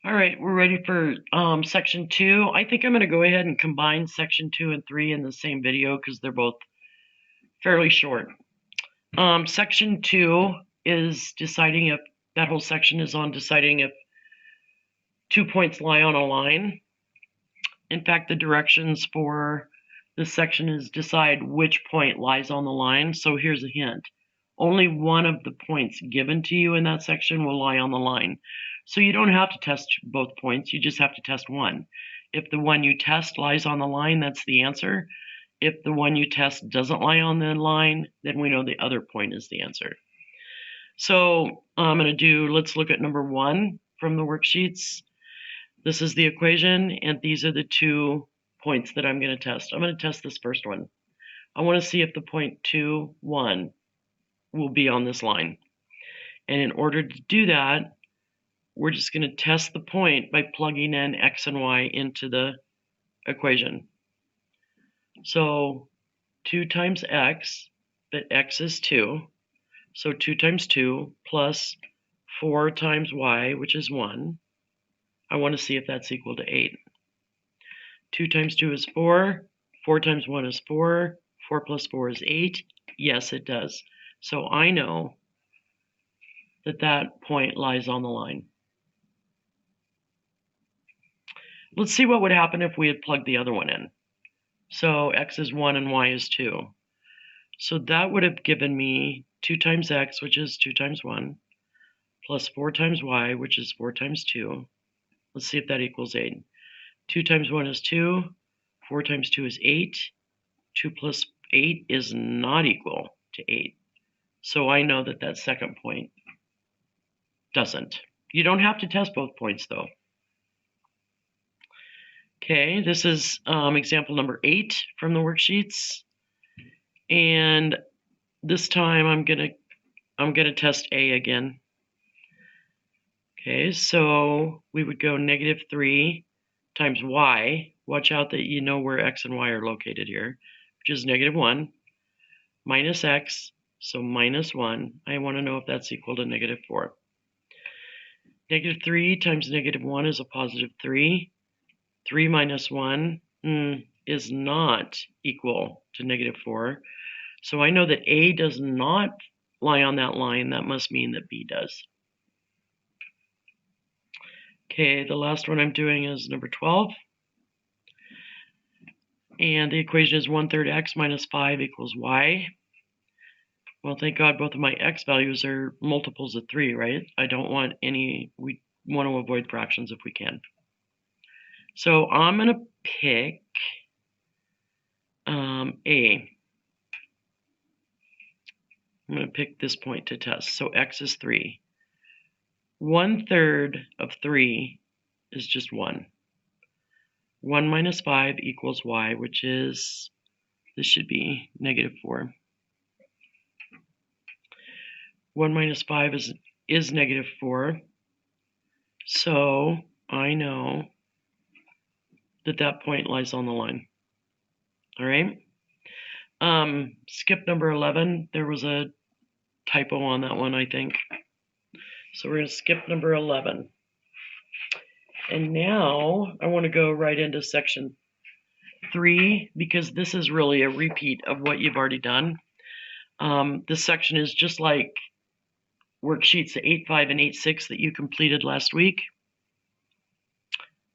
All right, we're ready for section 2. I think I'm going to go ahead and combine section 2 and 3 in the same video because they're both fairly short. Section 2 is deciding if, that whole section is on deciding if 2 points lie on a line. In fact, the directions for this section is decide which point lies on the line. So here's a hint. Only one of the points given to you in that section will lie on the line. So you don't have to test both points, you just have to test one. If the one you test lies on the line, that's the answer. If the one you test doesn't lie on the line, then we know the other point is the answer. So I'm going to do, let's look at number 1 from the worksheets. This is the equation, and these are the 2 points that I'm going to test. I'm going to test this first one. I want to see if the point 2, 1 will be on this line. And in order to do that, we're just going to test the point by plugging in x and y into the equation. So 2 times x, but x is 2. So 2 times 2 plus 4 times y, which is 1. I want to see if that's equal to 8. 2 times 2 is 4. 4 times 1 is 4. 4 plus 4 is 8. Yes, it does. So I know that that point lies on the line. Let's see what would happen if we had plugged the other one in. So x is 1 and y is 2. So that would have given me 2 times x, which is 2 times 1, plus 4 times y, which is 4 times 2. Let's see if that equals 8. 2 times 1 is 2. 4 times 2 is 8. 2 plus 8 is not equal to 8. So I know that that second point doesn't. You don't have to test both points, though. Okay, this is example number 8 from the worksheets. And this time I'm gonna test A again. Okay, so we would go -3 times y. Watch out that you know where x and y are located here, which is -1, minus x, so -1. I want to know if that's equal to -4. -3 times -1 is a +3. 3 minus 1 is not equal to -4. So I know that A does not lie on that line. That must mean that B does. Okay, the last one I'm doing is number 12. And the equation is 1/3 x minus 5 equals y. Well, thank God both of my x values are multiples of 3, right? I don't want any, we want to avoid fractions if we can. So I'm going to pick A. I'm going to pick this point to test. So x is 3. 1/3 of 3 is just 1. 1 minus 5 equals y, which is, this should be -4. 1 minus 5 is -4. So I know that that point lies on the line. All right. Skip number 11. There was a typo on that one, I think. So we're going to skip number 11. And now I want to go right into section 3 because this is really a repeat of what you've already done. This section is just like worksheets 8.5 and 8.6 that you completed last week.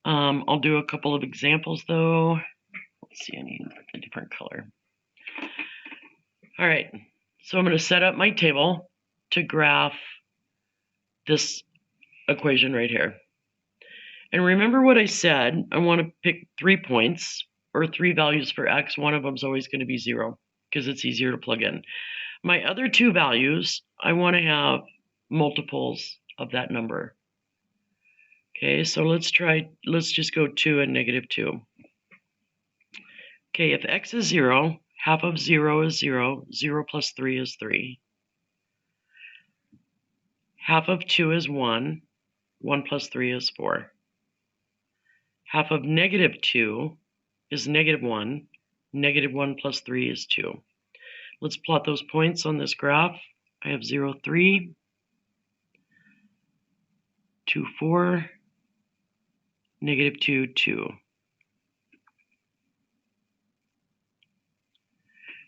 I'll do a couple of examples though. Let's see, I need a different color. All right, so I'm going to set up my table to graph this equation right here. And remember what I said, I want to pick 3 points or 3 values for x. One of them is always going to be 0 because it's easier to plug in. My other 2 values, I want to have multiples of that number. Okay, so let's just go 2 and -2. Okay, if x is 0, half of 0 is 0. 0 plus 3 is 3. Half of 2 is 1. 1 plus 3 is 4. Half of -2 is -1. -1 plus 3 is 2. Let's plot those points on this graph. I have 0, 3, 2, 4, negative 2, 2.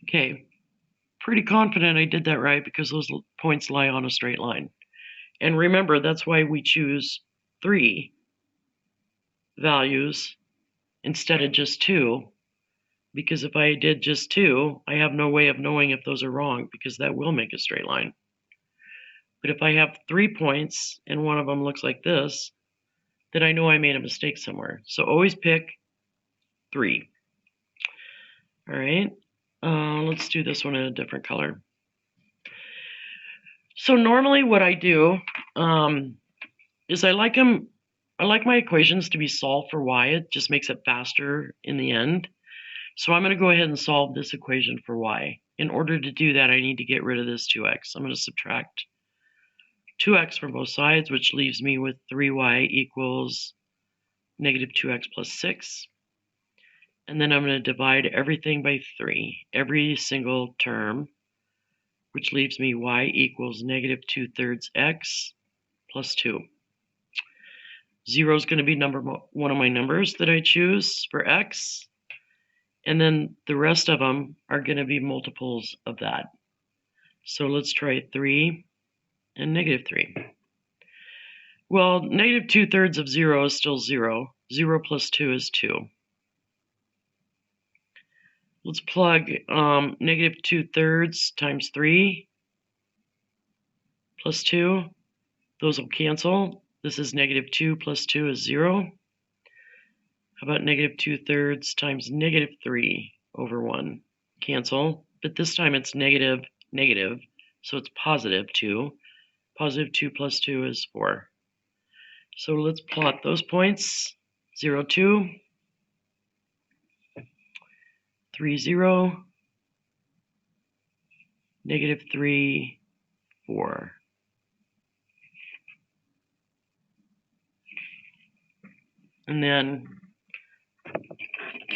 Okay, pretty confident I did that right because those points lie on a straight line. And remember, that's why we choose 3 values instead of just 2, because if I did just 2, I have no way of knowing if those are wrong because that will make a straight line. But if I have 3 points and one of them looks like this, then I know I made a mistake somewhere. So always pick 3. All right, let's do this one in a different color. So normally what I do is I like my equations to be solved for y. It just makes it faster in the end. So I'm going to go ahead and solve this equation for y. In order to do that, I need to get rid of this 2x. I'm going to subtract 2x from both sides, which leaves me with 3y equals negative 2x plus 6. And then I'm going to divide everything by 3, every single term, which leaves me y equals negative 2/3 x plus 2. 0 is going to be one of my numbers that I choose for x. And then the rest of them are going to be multiples of that. So let's try 3 and negative 3. Well, negative 2/3 of 0 is still 0. 0 plus 2 is 2. Let's plug negative 2/3 times 3 plus 2. Those will cancel. This is negative 2 plus 2 is 0. How about negative 2/3 times negative 3 over 1? Cancel. But this time it's negative, negative. So it's positive 2. Positive 2 plus 2 is 4. So let's plot those points. 0, 2. 3, 0. Negative 3, 4. And then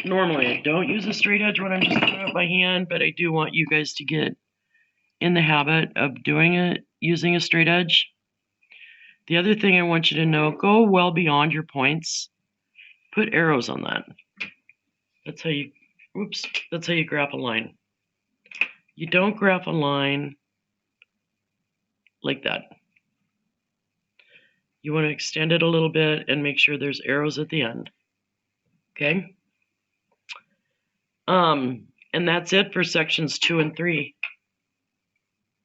normally I don't use a straight edge when I'm just doing it by hand, but I do want you guys to get in the habit of doing it using a straight edge. The other thing I want you to know, go well beyond your points. Put arrows on that. That's how you graph a line. You don't graph a line like that. You want to extend it a little bit and make sure there's arrows at the end. Okay? And that's it for sections 2 and 3.